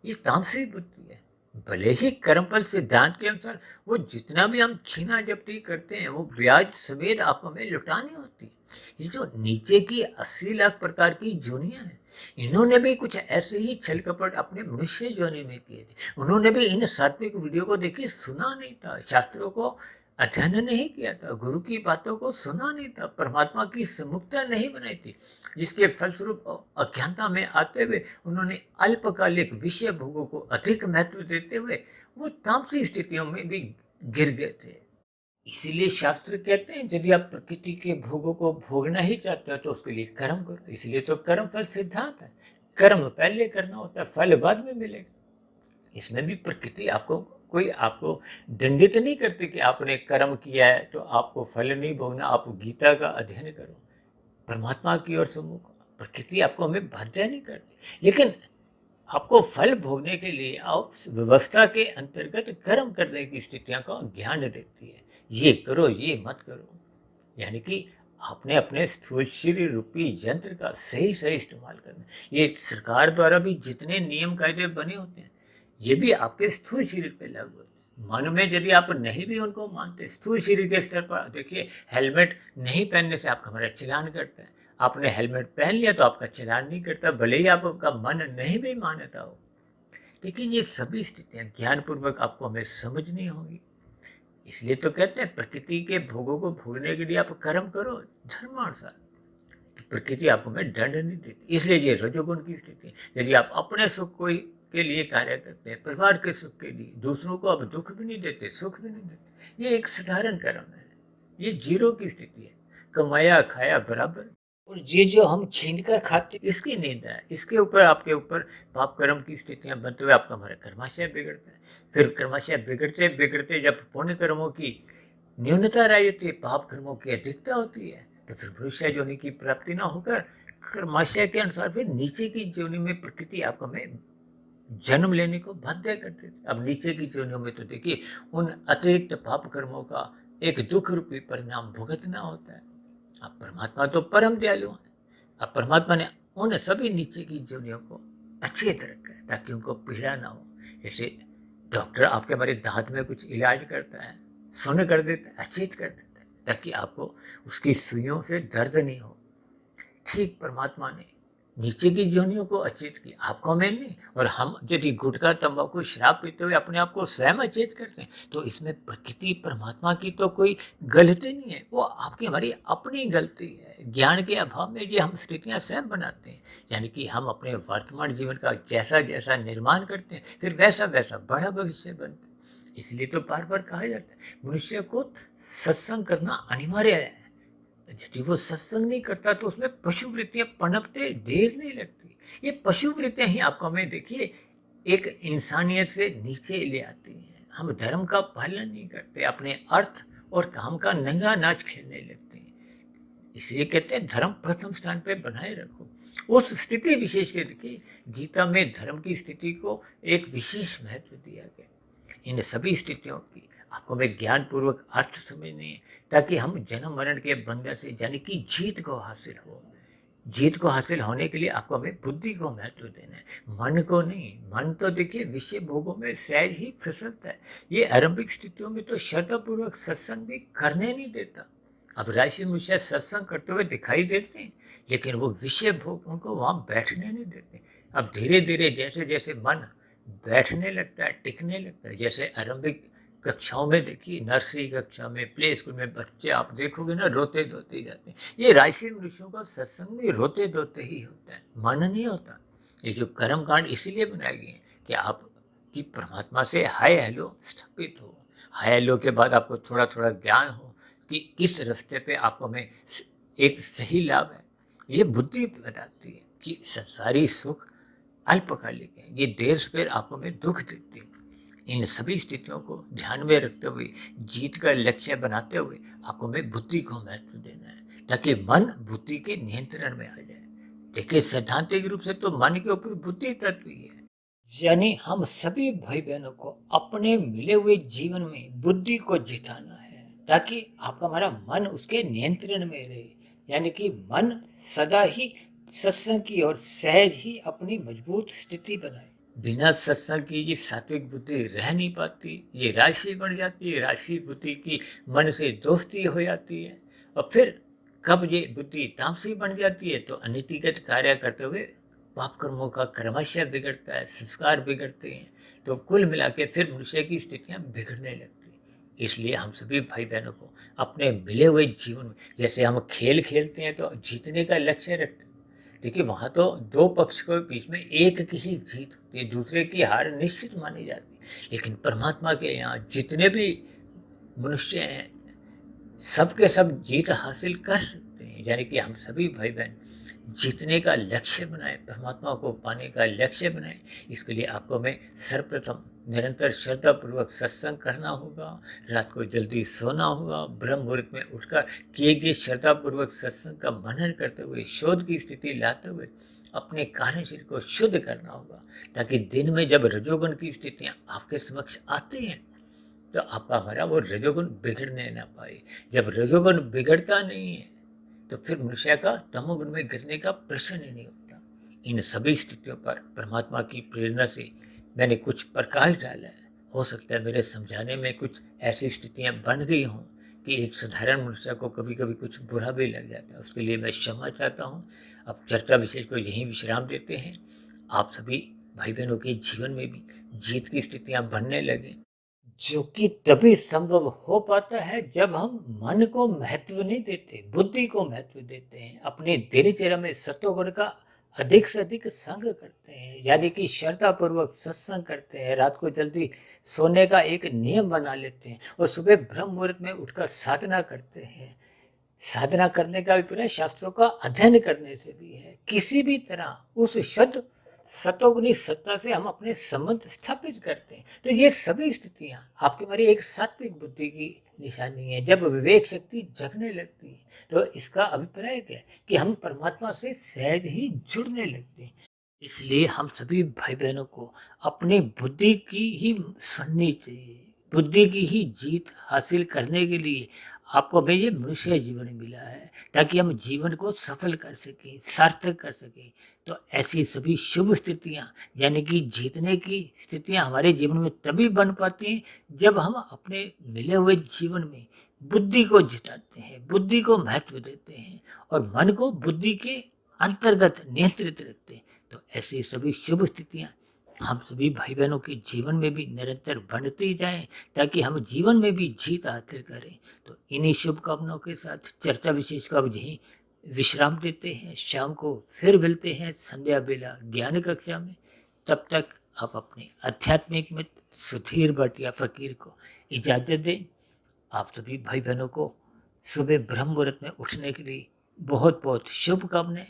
ये तामसिक बुद्धि है। भले ही कर्मफल सिद्धांत के अनुसार वो जितना भी हम छीना जब्ती करते हैं वो ब्याज समेत आपको हमें लुटानी होती है। ये जो नीचे की 80 लाख प्रकार की जोनियां हैं, इन्होंने भी कुछ ऐसे ही छल कपट अपने मनुष्य जोनि में किए थे। उन्होंने भी इन सात्विक वीडियो को देखिए सुना नहीं था, शास्त्रों को अध्ययन नहीं किया था, गुरु की बातों को सुना नहीं था, परमात्मा की सम्मुखता नहीं बनाई थी, जिसके फलस्वरूप अज्ञानता में आते हुए उन्होंने अल्पकालिक विषय भोगों को अधिक महत्व देते हुए वो तामसी स्थितियों में भी गिर गए थे। इसीलिए शास्त्र कहते हैं यदि आप प्रकृति के भोगों को भोगना ही चाहते हो तो उसके लिए कर्म करो। इसलिए तो कर्म फल सिद्धांत है, कर्म पहले करना होता है, फल बाद में मिलेगा। इसमें भी प्रकृति आपको दंडित नहीं करती कि आपने कर्म किया है तो आपको फल नहीं भोगना। आप गीता का अध्ययन करो, परमात्मा की ओर सम्मुख। प्रकृति आपको हमें बाध्य नहीं करती, लेकिन आपको फल भोगने के लिए उस व्यवस्था के अंतर्गत कर्म करने की स्थितियों का ज्ञान देती है। ये करो, ये मत करो, यानी कि आपने अपने स्थूल शरीर रूपी यंत्र का सही इस्तेमाल करना। ये सरकार द्वारा भी जितने नियम कायदे बने होते हैं ये भी आपके स्थूल शरीर पे लागू होते हैं। मन में यदि आप नहीं भी उनको मानते, स्थूल शरीर के स्तर पर देखिए, हेलमेट नहीं पहनने से आपका हमारा चलान करता है। आपने हेलमेट पहन लिया तो आपका चलान नहीं करता, भले ही आपका मन नहीं भी मानता हो। लेकिन ये सभी स्थितियाँ ज्ञानपूर्वक आपको हमें समझनी होगी। इसलिए तो कहते हैं प्रकृति के भोगों को भोगने के लिए आप कर्म करो धर्मानुसार। प्रकृति आपको में दंड नहीं देती। इसलिए ये रजोगुण की स्थिति है। यदि आप अपने सुख के लिए कार्य करते हैं, परिवार के सुख के लिए, दूसरों को आप दुख भी नहीं देते, सुख भी नहीं देते, ये एक साधारण कर्म है, ये जीरो की स्थिति है। कमाया खाया बराबर। और ये जो हम छीन कर खाते इसकी निंदा है। इसके ऊपर आपके ऊपर पाप कर्म की स्थितियां बनते हुए आपका हमारा कर्माशय बिगड़ता है। फिर कर्माशय बिगड़ते बिगड़ते जब पुण्य कर्मों की न्यूनता रही होती है, पाप कर्मों की अधिकता होती है, तो फिर मनुष्य योनि की प्राप्ति न होकर कर्माशय के अनुसार फिर नीचे की योनि में प्रकृति आपको हमें जन्म लेने को बाध्य करते थे। अब नीचे की योनियों में तो देखिए उन अतिरिक्त पाप कर्मों का एक दुख रूपी परिणाम भुगतना होता है। अब परमात्मा तो परम दयालु है। अब परमात्मा ने उन सभी नीचे की योनियों को अचेत रखा है ताकि उनको पीड़ा ना हो। जैसे डॉक्टर आपके हमारे दांत में कुछ इलाज करता है, सुन्न कर देता है, अचेत कर देता है, ताकि आपको उसकी सुइयों से दर्द नहीं हो। ठीक परमात्मा ने नीचे की योनियों को अचेत किया, आपको हमें नहीं। और हम यदि गुटखा तंबाकू शराब पीते हुए अपने आप को स्वयं अचेत करते हैं तो इसमें प्रकृति परमात्मा की तो कोई गलती नहीं है, वो आपकी हमारी अपनी गलती है। ज्ञान के अभाव में ये हम स्थितियां स्वयं बनाते हैं, यानी कि हम अपने वर्तमान जीवन का जैसा जैसा निर्माण करते हैं फिर वैसा वैसा बड़ा भविष्य बनते हैं। इसलिए तो बार बार कहा जाता है मनुष्य को सत्संग करना अनिवार्य है। यदि वो सत्संग नहीं करता तो उसमें पशु वृत्तियां पनपते देर नहीं लगती। ये पशु वृत्तियां ही आपको हमें देखिए एक इंसानियत से नीचे ले आती हैं। हम धर्म का पालन नहीं करते, अपने अर्थ और काम का नंगा नाच खेलने लगते हैं। इसलिए कहते हैं धर्म प्रथम स्थान पे बनाए रखो। उस स्थिति विशेष के देखिए गीता में धर्म की स्थिति को एक विशेष महत्व दिया गया। इन सभी स्थितियों की आपको हमें ज्ञान पूर्वक अर्थ समझने है ताकि हम जन्म मरण के बंधन से यानी कि जीत को हासिल हो। जीत को हासिल होने के लिए आपको हमें बुद्धि को महत्व देना है, मन को नहीं। मन तो देखिए विषय भोगों में सहज ही फिसलता है। ये आरंभिक स्थितियों में तो श्रद्धापूर्वक सत्संग भी करने नहीं देता। अब राशि मनुष्य सत्संग करते हुए दिखाई देते हैं लेकिन वो विषय भोग उनको वहाँ बैठने नहीं देते। अब धीरे धीरे जैसे जैसे मन बैठने लगता है, टिकने लगता है, जैसे आरंभिक कक्षाओं में देखिए, नर्सरी कक्षा में, प्ले स्कूल में बच्चे आप देखोगे ना रोते धोते जाते हैं। ये राशि मनुष्यों का सत्संग भी रोते धोते ही होता है, मन नहीं होता। ये जो कर्म कांड इसीलिए बनाए गए हैं कि आप की परमात्मा से हाय हेलो स्थापित हो। हाय हेलो के बाद आपको थोड़ा थोड़ा ज्ञान हो कि किस रास्ते पे आपको में एक सही लाभ है। ये बुद्धि बताती है कि संसारी सुख अल्पकालिक है, ये देर से फिर आपको में दुख देती है। इन सभी स्थितियों को ध्यान में रखते हुए जीत का लक्ष्य बनाते हुए आपको हमें बुद्धि को महत्व देना है ताकि मन बुद्धि के नियंत्रण में आ जाए। देखिए, सैद्धांतिक रूप से तो मन के ऊपर बुद्धि तत्व ही है। यानी हम सभी भाई बहनों को अपने मिले हुए जीवन में बुद्धि को जिताना है, ताकि आपका हमारा मन उसके नियंत्रण में रहे। यानी कि मन सदा ही सत्संग की और सहज ही अपनी मजबूत स्थिति बनाए। बिना सत्संग की ये सात्विक बुद्धि रह नहीं पाती, ये राशि बढ़ जाती है, राशि बुद्धि की मन से दोस्ती हो जाती है, और फिर कब ये बुद्धि तामसी बन जाती है तो अनीतिगत कार्य करते हुए पाप कर्मों का क्रमशः बिगड़ता है, संस्कार बिगड़ते हैं, तो कुल मिला के फिर मनुष्य की स्थितियां बिगड़ने लगती हैं। इसलिए हम सभी भाई बहनों को अपने मिले हुए जीवन में, जैसे हम खेल खेलते हैं तो जीतने का लक्ष्य रखते हैं। देखिए, वहां तो दो पक्ष के बीच में एक की ही जीत होती है, दूसरे की हार निश्चित मानी जाती है। लेकिन परमात्मा के यहाँ जितने भी मनुष्य हैं, सब के सब जीत हासिल कर सकते हैं। यानी कि हम सभी भाई बहन जीतने का लक्ष्य बनाए, परमात्मा को पाने का लक्ष्य बनाए। इसके लिए आपको मैं सर्वप्रथम निरंतर श्रद्धापूर्वक सत्संग करना होगा, रात को जल्दी सोना होगा, ब्रह्म मुहूर्त में उठकर किए गए श्रद्धापूर्वक सत्संग का मनन करते हुए शोध की स्थिति लाते हुए अपने कार्य शरीर को शुद्ध करना होगा, ताकि दिन में जब रजोगुण की स्थितियां आपके समक्ष आती हैं तो आपका हमारा वो रजोगुण बिगड़ने ना पाए। जब रजोगुण बिगड़ता नहीं है तो फिर मनुष्य का तमोगुण में गिरने का प्रश्न ही नहीं होता। इन सभी स्थितियों पर परमात्मा की प्रेरणा से मैंने कुछ प्रकाश डाला है। हो सकता है मेरे समझाने में कुछ ऐसी स्थितियां बन गई हों कि एक साधारण मनुष्य को कभी कभी कुछ बुरा भी लग जाता है, उसके लिए मैं क्षमा चाहता हूँ। अब चर्चा विषय को यहीं विश्राम देते हैं। आप सभी भाई बहनों के जीवन में भी जीत की स्थितियां बनने लगे, जो कि तभी संभव हो पाता है जब हम मन को महत्व नहीं देते, बुद्धि को महत्व देते हैं, अपने दिनचर्या में सत्वगुण का अधिक से अधिक संग करते हैं। यानी कि श्रद्धा पूर्वक सत्संग करते हैं, रात को जल्दी सोने का एक नियम बना लेते हैं, और सुबह ब्रह्म मुहूर्त में उठकर साधना करते हैं। साधना करने का अभिप्राय शास्त्रों का अध्ययन करने से भी है। किसी भी तरह उस शुद्ध सतोगुनी सत्ता से हम अपने संबंध स्थापित करते हैं। तो ये सभी स्थितियां आपके हमारी एक सात्विक बुद्धि की निशानी है। जब विवेक शक्ति जगने लगती है तो इसका अभिप्राय क्या है कि हम परमात्मा से सहज ही जुड़ने लगते हैं। इसलिए हम सभी भाई बहनों को अपनी बुद्धि की ही सुननी चाहिए। बुद्धि की ही जीत हासिल करने के लिए आपको हमें ये मनुष्य जीवन मिला है, ताकि हम जीवन को सफल कर सकें, सार्थक कर सकें। तो ऐसी सभी शुभ स्थितियां, यानी कि जीतने की स्थितियां हमारे जीवन में तभी बन पाती हैं जब हम अपने मिले हुए जीवन में बुद्धि को जिताते हैं, बुद्धि को महत्व देते हैं, और मन को बुद्धि के अंतर्गत नियंत्रित रखते हैं। तो ऐसी सभी शुभ स्थितियां हम सभी भाई बहनों के जीवन में भी निरंतर बनती जाएं, ताकि हम जीवन में भी जीत हासिल करें। तो इन्हीं शुभकामनाओं के साथ चर्चा विशेष का यहीं विश्राम देते हैं। शाम को फिर मिलते हैं संध्या बेला ज्ञान कक्षा में। तब तक आप अपने आध्यात्मिक मित्र सुधीर भाटिया फकीर को इजाज़त दें। आप सभी भाई बहनों को सुबह ब्रह्म मुहूर्त में उठने के लिए बहुत बहुत शुभकामनाएं,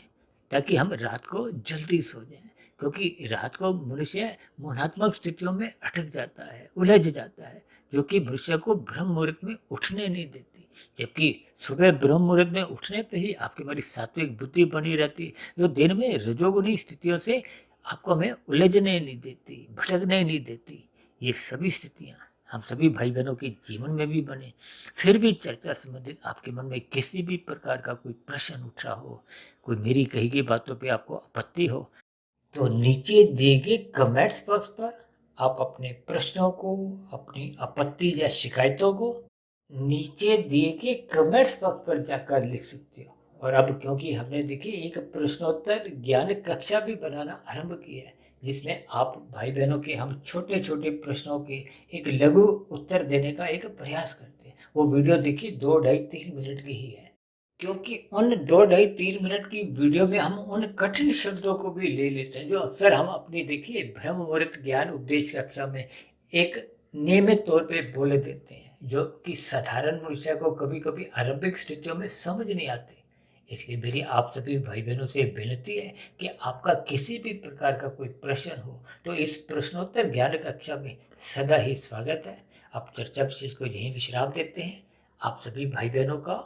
ताकि हम रात को जल्दी सो जाएं। क्योंकि रात को मनुष्य मोहात्मक स्थितियों में अटक जाता है, उलझ जाता है, जो कि मनुष्य को ब्रह्म मुहूर्त में उठने नहीं देती। जबकि सुबह ब्रह्म मुहूर्त में उठने पे ही आपकी हमारी सात्विक बुद्धि बनी रहती है, जो दिन में रजोगुनी स्थितियों से आपको हमें उलझने नहीं देती, भटकने नहीं देती। ये सभी स्थितियाँ हम सभी भाई बहनों के जीवन में भी बने। फिर भी चर्चा संबंधित आपके मन में किसी भी प्रकार का कोई प्रश्न उठ रहा हो, कोई मेरी कही गई बातों पे आपको आपत्ति हो, तो नीचे दिए गए कमेंट्स बॉक्स पर आप अपने प्रश्नों को, अपनी आपत्ति या शिकायतों को नीचे दिए गए कमेंट्स बॉक्स पर जाकर लिख सकते हो। और अब क्योंकि हमने देखिए एक प्रश्नोत्तर ज्ञान कक्षा भी बनाना आरंभ किया है, जिसमें आप भाई बहनों के हम छोटे छोटे प्रश्नों के एक लघु उत्तर देने का एक प्रयास करते हैं। वो वीडियो देखिए 2, 2.5, 3 मिनट की ही है, क्योंकि उन 2, 2.5, 3 मिनट की वीडियो में हम उन कठिन शब्दों को भी ले लेते हैं जो अक्सर हम अपनी देखिए ब्रह्म मुहूर्त ज्ञान उपदेश कक्षा में एक नियमित तौर पे बोले देते हैं, जो कि साधारण मनुष्य को कभी कभी आरंभिक स्थितियों में समझ नहीं आते। इसलिए मेरी आप सभी भाई बहनों से विनती है कि आपका किसी भी प्रकार का कोई प्रश्न हो तो इस प्रश्नोत्तर ज्ञान कक्षा में सदा ही स्वागत है। आप चर्चा विशेष को यहीं विश्राम देते हैं। आप सभी भाई बहनों का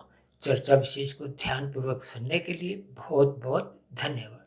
चर्चा विशेष को ध्यानपूर्वक सुनने के लिए बहुत बहुत धन्यवाद।